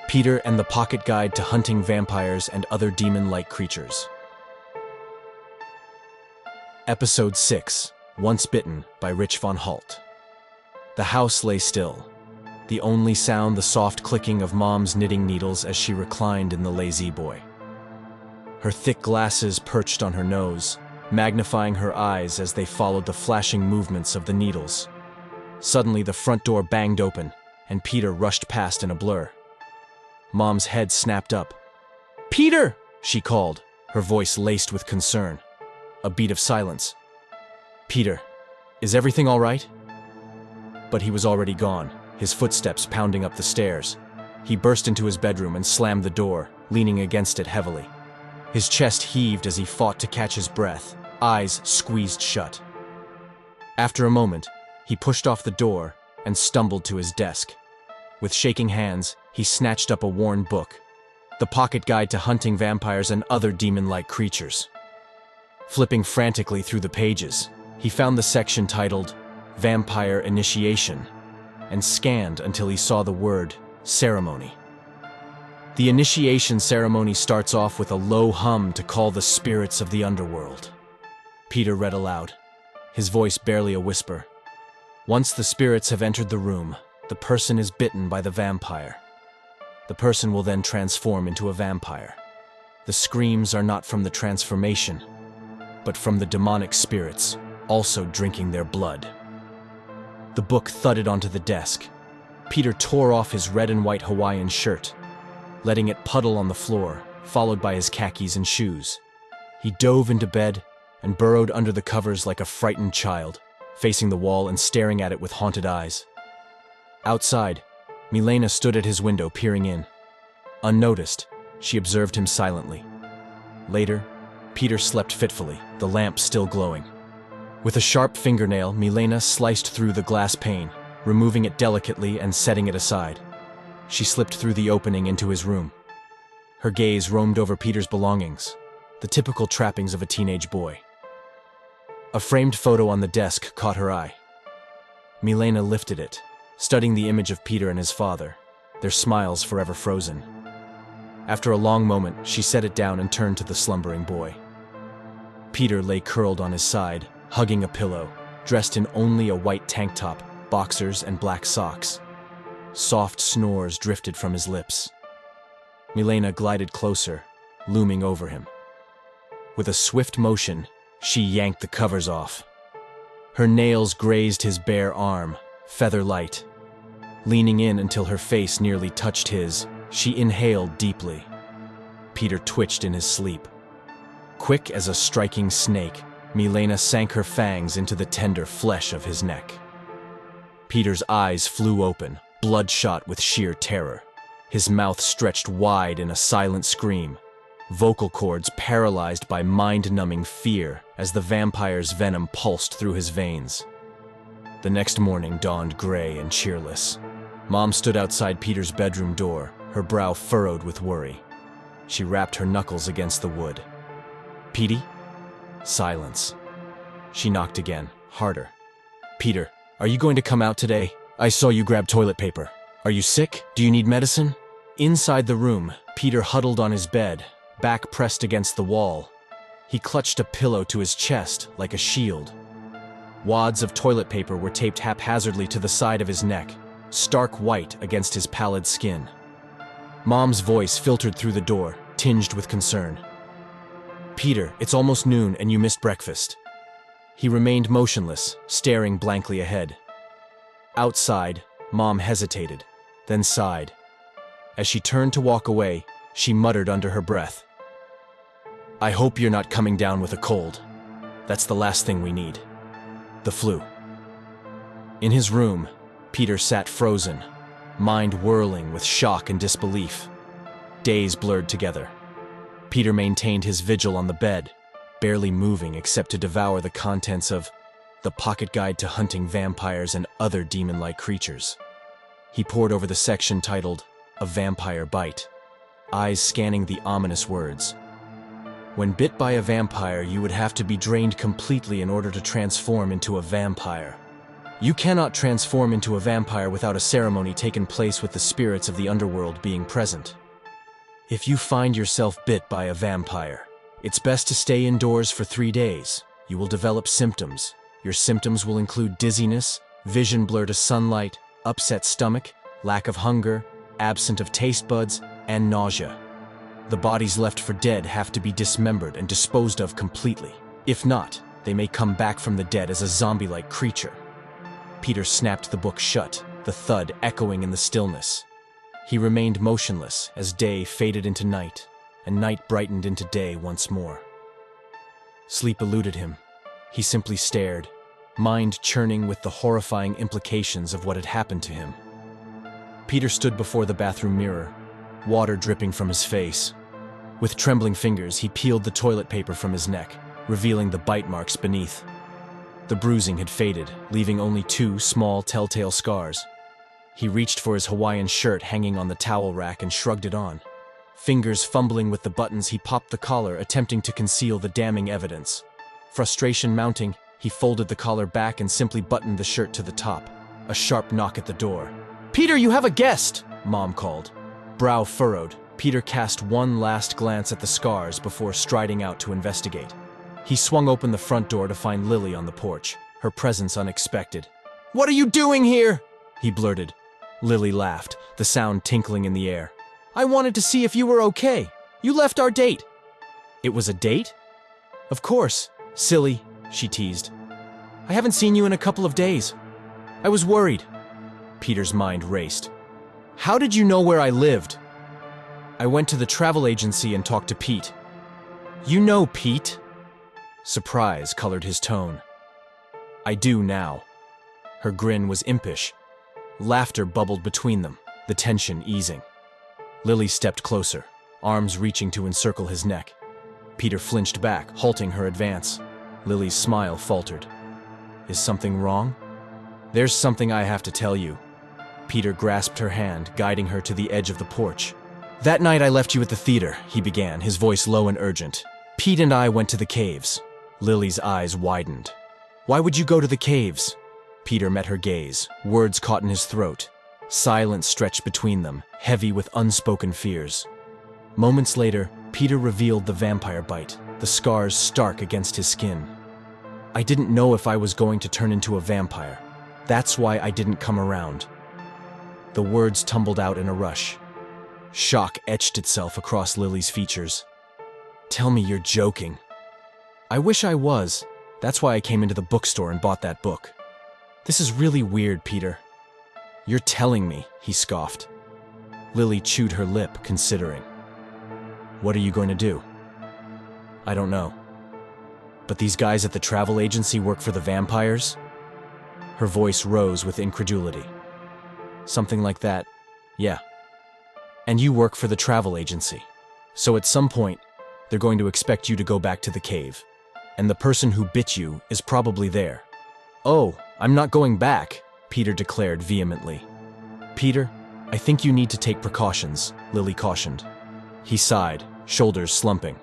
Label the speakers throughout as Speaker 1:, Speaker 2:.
Speaker 1: Peter and the Pocket Guide to Hunting Vampires and Other Demon-like Creatures. Episode 6, Once Bitten, by Rich von Holt. The house lay still. The only sound the soft clicking of Mom's knitting needles as she reclined in the lazy boy. Her thick glasses perched on her nose, magnifying her eyes as they followed the flashing movements of the needles. Suddenly the front door banged open, and Peter rushed past in a blur. Mom's head snapped up. "Peter!" she called, her voice laced with concern. A beat of silence. "Peter, is everything all right?" But he was already gone, his footsteps pounding up the stairs. He burst into his bedroom and slammed the door, leaning against it heavily. His chest heaved as he fought to catch his breath, eyes squeezed shut. After a moment, he pushed off the door and stumbled to his desk. With shaking hands, he snatched up a worn book, The Pocket Guide to Hunting Vampires and Other Demon-like Creatures. Flipping frantically through the pages, he found the section titled Vampire Initiation and scanned until he saw the word ceremony. The initiation ceremony starts off with a low hum to call the spirits of the underworld. Peter read aloud, his voice barely a whisper. Once the spirits have entered the room, the person is bitten by the vampire. The person will then transform into a vampire. The screams are not from the transformation, but from the demonic spirits, also drinking their blood. The book thudded onto the desk. Peter tore off his red and white Hawaiian shirt, letting it puddle on the floor, followed by his khakis and shoes. He dove into bed and burrowed under the covers like a frightened child, facing the wall and staring at it with haunted eyes. Outside, Milena stood at his window peering in. Unnoticed, she observed him silently. Later, Peter slept fitfully, the lamp still glowing. With a sharp fingernail, Milena sliced through the glass pane, removing it delicately and setting it aside. She slipped through the opening into his room. Her gaze roamed over Peter's belongings, the typical trappings of a teenage boy. A framed photo on the desk caught her eye. Milena lifted it, studying the image of Peter and his father, their smiles forever frozen. After a long moment, she set it down and turned to the slumbering boy. Peter lay curled on his side, hugging a pillow, dressed in only a white tank top, boxers, and black socks. Soft snores drifted from his lips. Milena glided closer, looming over him. With a swift motion, she yanked the covers off. Her nails grazed his bare arm, feather light. Leaning in until her face nearly touched his, she inhaled deeply. Peter twitched in his sleep. Quick as a striking snake, Milena sank her fangs into the tender flesh of his neck. Peter's eyes flew open, bloodshot with sheer terror. His mouth stretched wide in a silent scream, vocal cords paralyzed by mind-numbing fear as the vampire's venom pulsed through his veins. The next morning dawned gray and cheerless. Mom stood outside Peter's bedroom door, her brow furrowed with worry. She rapped her knuckles against the wood. "Petey?" Silence. She knocked again, harder. "Peter, are you going to come out today? I saw you grab toilet paper. Are you sick? Do you need medicine?" Inside the room, Peter huddled on his bed, back pressed against the wall. He clutched a pillow to his chest like a shield. Wads of toilet paper were taped haphazardly to the side of his neck, stark white against his pallid skin. Mom's voice filtered through the door, tinged with concern. "Peter, it's almost noon and you missed breakfast." He remained motionless, staring blankly ahead. Outside, Mom hesitated, then sighed. As she turned to walk away, she muttered under her breath, "I hope you're not coming down with a cold. That's the last thing we need. The flu." In his room, Peter sat frozen, mind whirling with shock and disbelief. Days blurred together. Peter maintained his vigil on the bed, barely moving except to devour the contents of The Pocket Guide to Hunting Vampires and Other Demon-like Creatures. He pored over the section titled A Vampire Bite, eyes scanning the ominous words. When bit by a vampire, you would have to be drained completely in order to transform into a vampire. You cannot transform into a vampire without a ceremony taking place with the spirits of the underworld being present. If you find yourself bit by a vampire, it's best to stay indoors for 3 days. You will develop symptoms. Your symptoms will include dizziness, vision blur to sunlight, upset stomach, lack of hunger, absence of taste buds, and nausea. The bodies left for dead have to be dismembered and disposed of completely. If not, they may come back from the dead as a zombie-like creature. Peter snapped the book shut, the thud echoing in the stillness. He remained motionless as day faded into night, and night brightened into day once more. Sleep eluded him. He simply stared, mind churning with the horrifying implications of what had happened to him. Peter stood before the bathroom mirror, water dripping from his face. With trembling fingers, he peeled the toilet paper from his neck, revealing the bite marks beneath. The bruising had faded, leaving only 2 small telltale scars. He reached for his Hawaiian shirt hanging on the towel rack and shrugged it on. Fingers fumbling with the buttons, he popped the collar, attempting to conceal the damning evidence. Frustration mounting, he folded the collar back and simply buttoned the shirt to the top. A sharp knock at the door. "Peter, you have a guest!" Mom called. Brow furrowed, Peter cast one last glance at the scars before striding out to investigate. He swung open the front door to find Lily on the porch, her presence unexpected. "What are you doing here?" he blurted. Lily laughed, the sound tinkling in the air. "I wanted to see if you were okay. You left our date." "It was a date?" "Of course. Silly," she teased. "I haven't seen you in a couple of days. I was worried." Peter's mind raced. "How did you know where I lived?" "I went to the travel agency and talked to Pete." "You know Pete?" Surprise colored his tone. "I do now." Her grin was impish. Laughter bubbled between them, the tension easing. Lily stepped closer, arms reaching to encircle his neck. Peter flinched back, halting her advance. Lily's smile faltered. "Is something wrong?" "There's something I have to tell you." Peter grasped her hand, guiding her to the edge of the porch. "That night I left you at the theater," he began, his voice low and urgent. "Pete and I went to the caves." Lily's eyes widened. "Why would you go to the caves?" Peter met her gaze, words caught in his throat. Silence stretched between them, heavy with unspoken fears. Moments later, Peter revealed the vampire bite, the scars stark against his skin. "I didn't know if I was going to turn into a vampire. That's why I didn't come around." The words tumbled out in a rush. Shock etched itself across Lily's features. "Tell me you're joking." "I wish I was. That's why I came into the bookstore and bought that book." "This is really weird, Peter." "You're telling me," he scoffed. Lily chewed her lip, considering. "What are you going to do?" "I don't know." "But these guys at the travel agency work for the vampires?" Her voice rose with incredulity. "Something like that, yeah. And you work for the travel agency. So at some point, they're going to expect you to go back to the cave. And the person who bit you is probably there." "Oh, I'm not going back," Peter declared vehemently. "Peter, I think you need to take precautions," Lily cautioned. He sighed, shoulders slumping.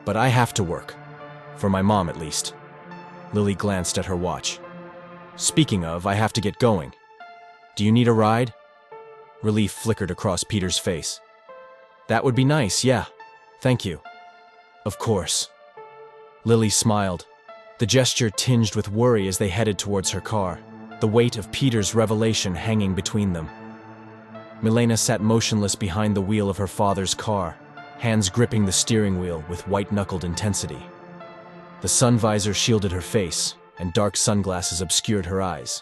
Speaker 1: "But I have to work. For my mom, at least." Lily glanced at her watch. "Speaking of, I have to get going. Do you need a ride?" Relief flickered across Peter's face. "That would be nice, yeah. Thank you." "Of course." Lily smiled, the gesture tinged with worry as they headed towards her car, the weight of Peter's revelation hanging between them. Milena sat motionless behind the wheel of her father's car, hands gripping the steering wheel with white-knuckled intensity. The sun visor shielded her face, and dark sunglasses obscured her eyes.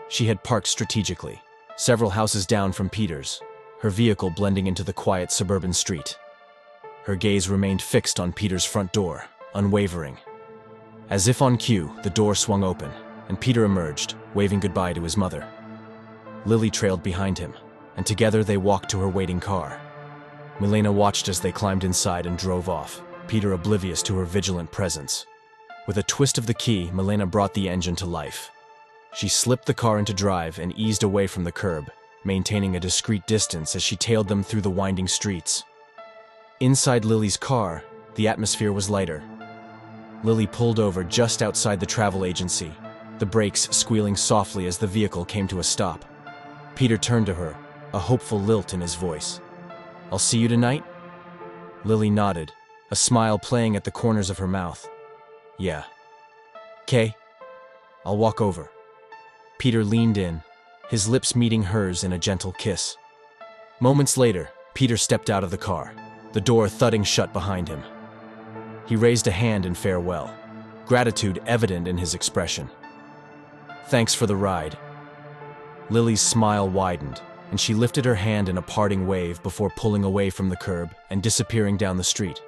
Speaker 1: She had parked strategically, several houses down from Peter's, her vehicle blending into the quiet suburban street. Her gaze remained fixed on Peter's front door, unwavering. As if on cue, the door swung open, and Peter emerged, waving goodbye to his mother. Lily trailed behind him, and together they walked to her waiting car. Milena watched as they climbed inside and drove off, Peter oblivious to her vigilant presence. With a twist of the key, Milena brought the engine to life. She slipped the car into drive and eased away from the curb, maintaining a discreet distance as she tailed them through the winding streets. Inside Lily's car, the atmosphere was lighter. Lily pulled over just outside the travel agency, the brakes squealing softly as the vehicle came to a stop. Peter turned to her, a hopeful lilt in his voice. "I'll see you tonight?" Lily nodded, a smile playing at the corners of her mouth. "Yeah." "'Kay. I'll walk over." Peter leaned in, his lips meeting hers in a gentle kiss. Moments later, Peter stepped out of the car, the door thudding shut behind him. He raised a hand in farewell, gratitude evident in his expression. "Thanks for the ride." Lily's smile widened, and she lifted her hand in a parting wave before pulling away from the curb and disappearing down the street.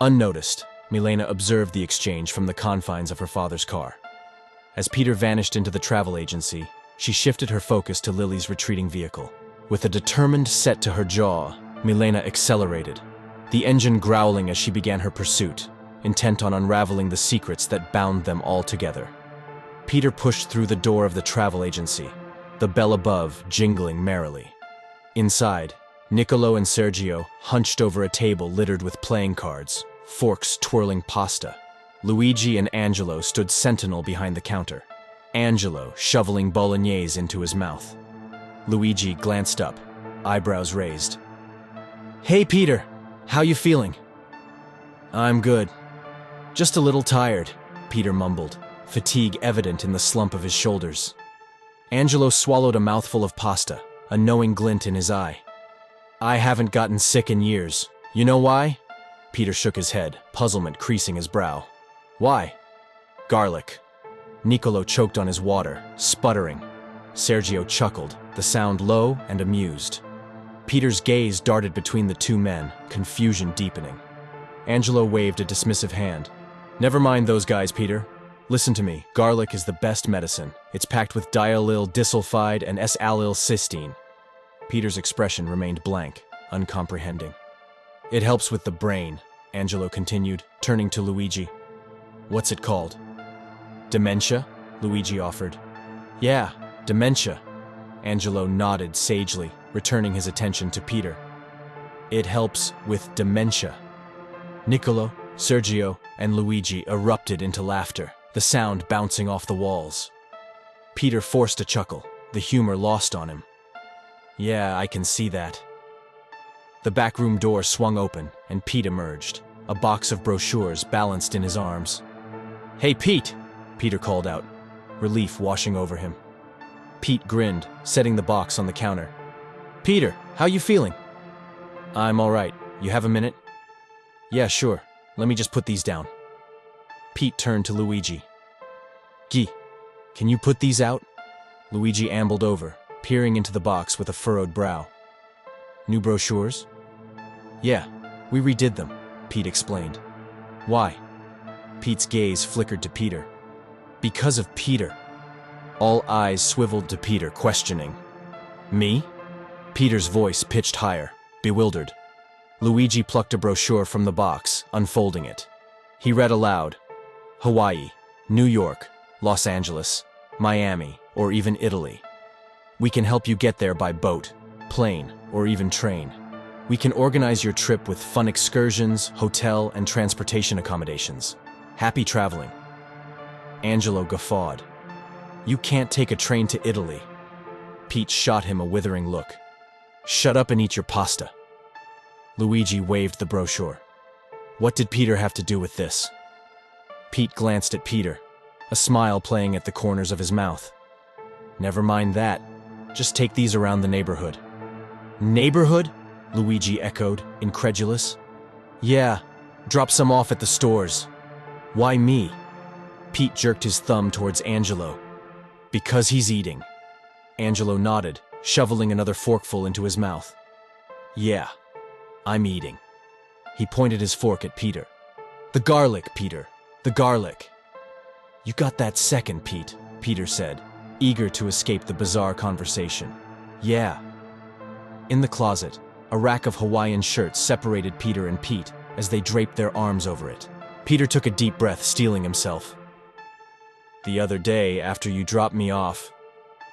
Speaker 1: Unnoticed, Milena observed the exchange from the confines of her father's car. As Peter vanished into the travel agency, she shifted her focus to Lily's retreating vehicle. With a determined set to her jaw, Milena accelerated, the engine growling as she began her pursuit, intent on unraveling the secrets that bound them all together. Peter pushed through the door of the travel agency, the bell above jingling merrily. Inside, Niccolo and Sergio hunched over a table littered with playing cards, forks twirling pasta. Luigi and Angelo stood sentinel behind the counter, Angelo shoveling bolognese into his mouth. Luigi glanced up, eyebrows raised. "Hey, Peter, how you feeling?" "I'm good. Just a little tired," Peter mumbled, fatigue evident in the slump of his shoulders. Angelo swallowed a mouthful of pasta, a knowing glint in his eye. "I haven't gotten sick in years. You know why?" Peter shook his head, puzzlement creasing his brow. "Why?" "Garlic." Niccolo choked on his water, sputtering. Sergio chuckled, the sound low and amused. Peter's gaze darted between the two men, confusion deepening. Angelo waved a dismissive hand. "Never mind those guys, Peter. Listen to me. Garlic is the best medicine. It's packed with diallyl disulfide and S-allyl cysteine." Peter's expression remained blank, uncomprehending. "It helps with the brain," Angelo continued, turning to Luigi. "What's it called?" "Dementia," Luigi offered. "Yeah, dementia." Angelo nodded sagely, returning his attention to Peter. "It helps with dementia." Niccolo, Sergio, and Luigi erupted into laughter, the sound bouncing off the walls. Peter forced a chuckle, the humor lost on him. "Yeah, I can see that." The backroom door swung open, and Pete emerged, a box of brochures balanced in his arms. "Hey, Pete!" Peter called out, relief washing over him. Pete grinned, setting the box on the counter. "Peter, how you feeling?" "I'm all right. You have a minute?" "Yeah, sure. Let me just put these down." Pete turned to Luigi. "Guy, can you put these out?" Luigi ambled over, peering into the box with a furrowed brow. "New brochures?" "Yeah, we redid them," Pete explained. "Why?" Pete's gaze flickered to Peter. "Because of Peter." All eyes swiveled to Peter, questioning. "Me?" Peter's voice pitched higher, bewildered. Luigi plucked a brochure from the box, unfolding it. He read aloud, "Hawaii, New York, Los Angeles, Miami, or even Italy. We can help you get there by boat, plane, or even train. We can organize your trip with fun excursions, hotel, and transportation accommodations. Happy traveling." Angelo guffawed. "You can't take a train to Italy." Pete shot him a withering look. "Shut up and eat your pasta." Luigi waved the brochure. What did Peter have to do with this? Pete glanced at Peter, a smile playing at the corners of his mouth. "Never mind that. Just take these around the neighborhood." "Neighborhood?" Luigi echoed, incredulous. "Yeah, drop some off at the stores." "Why me?" Pete jerked his thumb towards Angelo. "Because he's eating." Angelo nodded, shoveling another forkful into his mouth. "Yeah, I'm eating." He pointed his fork at Peter. "The garlic, Peter, the garlic." "You got that second, Pete," Peter said, eager to escape the bizarre conversation. "Yeah." In the closet, a rack of Hawaiian shirts separated Peter and Pete as they draped their arms over it. Peter took a deep breath, steeling himself. "The other day, after you dropped me off..."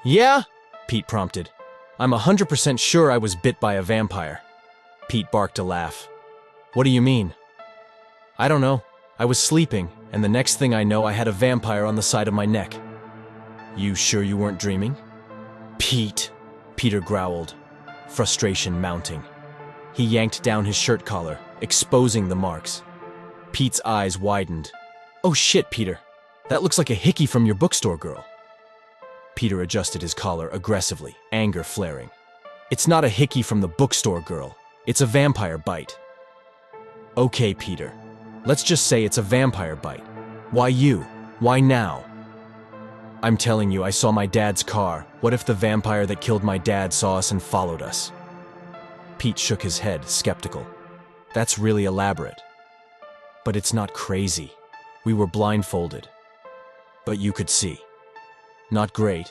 Speaker 1: "Yeah?" Pete prompted. "I'm 100% sure I was bit by a vampire." Pete barked a laugh. "What do you mean?" "I don't know. I was sleeping, and the next thing I know I had a vampire on the side of my neck." You sure you weren't dreaming? Pete, Peter growled, frustration mounting. He yanked down his shirt collar, exposing the marks. Pete's eyes widened. Oh shit, Peter. That looks like a hickey from your bookstore girl. Peter adjusted his collar aggressively, anger flaring. It's not a hickey from the bookstore girl. It's a vampire bite. Okay, Peter. Let's just say it's a vampire bite. Why you? Why now? I'm telling you, I saw my dad's car. What if the vampire that killed my dad saw us and followed us? Pete shook his head, skeptical. That's really elaborate. But it's not crazy. We were blindfolded. But you could see. Not great.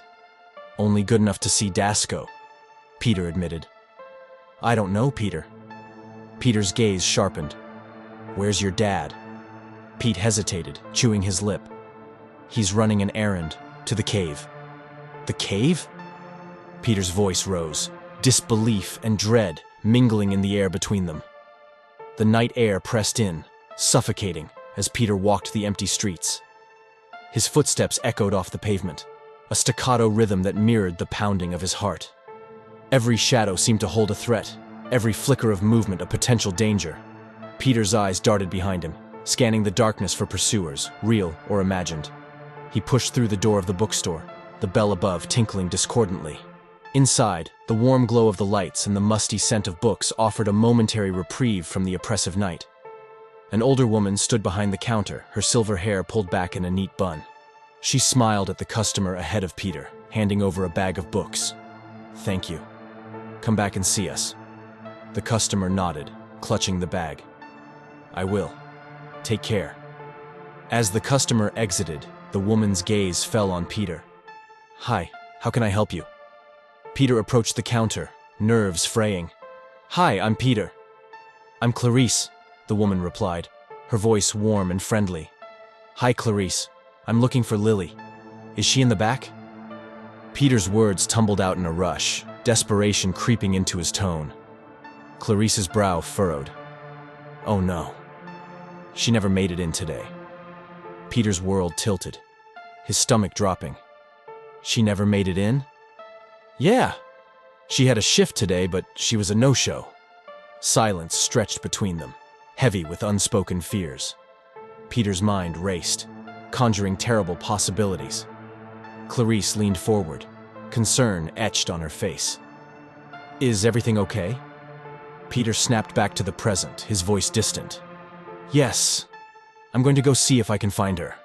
Speaker 1: Only good enough to see Dasco, Peter admitted. I don't know, Peter. Peter's gaze sharpened. Where's your dad? Pete hesitated, chewing his lip. He's running an errand, to the cave. The cave? Peter's voice rose, disbelief and dread mingling in the air between them. The night air pressed in, suffocating, as Peter walked the empty streets. His footsteps echoed off the pavement, a staccato rhythm that mirrored the pounding of his heart. Every shadow seemed to hold a threat, every flicker of movement a potential danger. Peter's eyes darted behind him, scanning the darkness for pursuers, real or imagined. He pushed through the door of the bookstore, the bell above tinkling discordantly. Inside, the warm glow of the lights and the musty scent of books offered a momentary reprieve from the oppressive night. An older woman stood behind the counter, her silver hair pulled back in a neat bun. She smiled at the customer ahead of Peter, handing over a bag of books. Thank you. Come back and see us. The customer nodded, clutching the bag. I will. Take care. As the customer exited, the woman's gaze fell on Peter. Hi, how can I help you? Peter approached the counter, nerves fraying. Hi, I'm Peter. I'm Clarice, the woman replied, her voice warm and friendly. Hi, Clarice. I'm looking for Lily. Is she in the back? Peter's words tumbled out in a rush, desperation creeping into his tone. Clarice's brow furrowed. Oh no. She never made it in today. Peter's world tilted, his stomach dropping. She never made it in? Yeah. She had a shift today, but she was a no-show. Silence stretched between them, heavy with unspoken fears. Peter's mind raced, conjuring terrible possibilities. Clarice leaned forward, concern etched on her face. Is everything okay? Peter snapped back to the present, his voice distant. Yes. I'm going to go see if I can find her.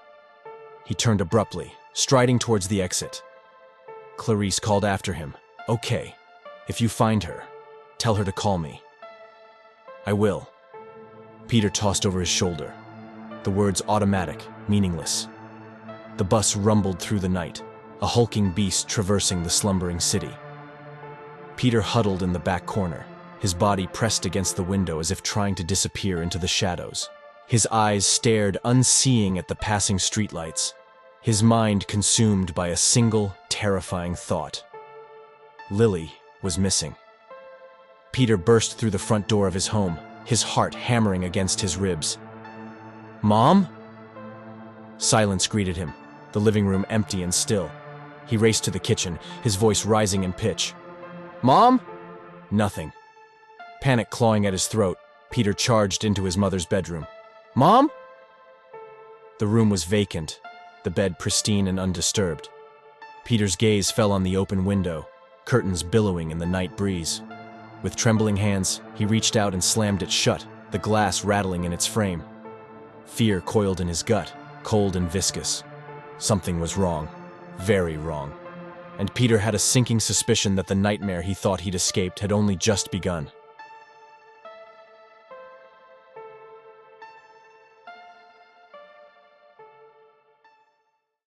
Speaker 1: He turned abruptly, striding towards the exit. Clarice called after him. Okay. If you find her, tell her to call me. I will. Peter tossed over his shoulder. The words automatic, meaningless. The bus rumbled through the night, a hulking beast traversing the slumbering city. Peter huddled in the back corner, his body pressed against the window as if trying to disappear into the shadows. His eyes stared unseeing at the passing streetlights, his mind consumed by a single, terrifying thought. Lily was missing. Peter burst through the front door of his home, his heart hammering against his ribs. Mom? Silence greeted him, the living room empty and still. He raced to the kitchen, his voice rising in pitch. Mom? Nothing. Panic clawing at his throat, Peter charged into his mother's bedroom. Mom? The room was vacant, the bed pristine and undisturbed. Peter's gaze fell on the open window, curtains billowing in the night breeze. With trembling hands, he reached out and slammed it shut, the glass rattling in its frame. Fear coiled in his gut, cold and viscous. Something was wrong, very wrong. And Peter had a sinking suspicion that the nightmare he thought he'd escaped had only just begun.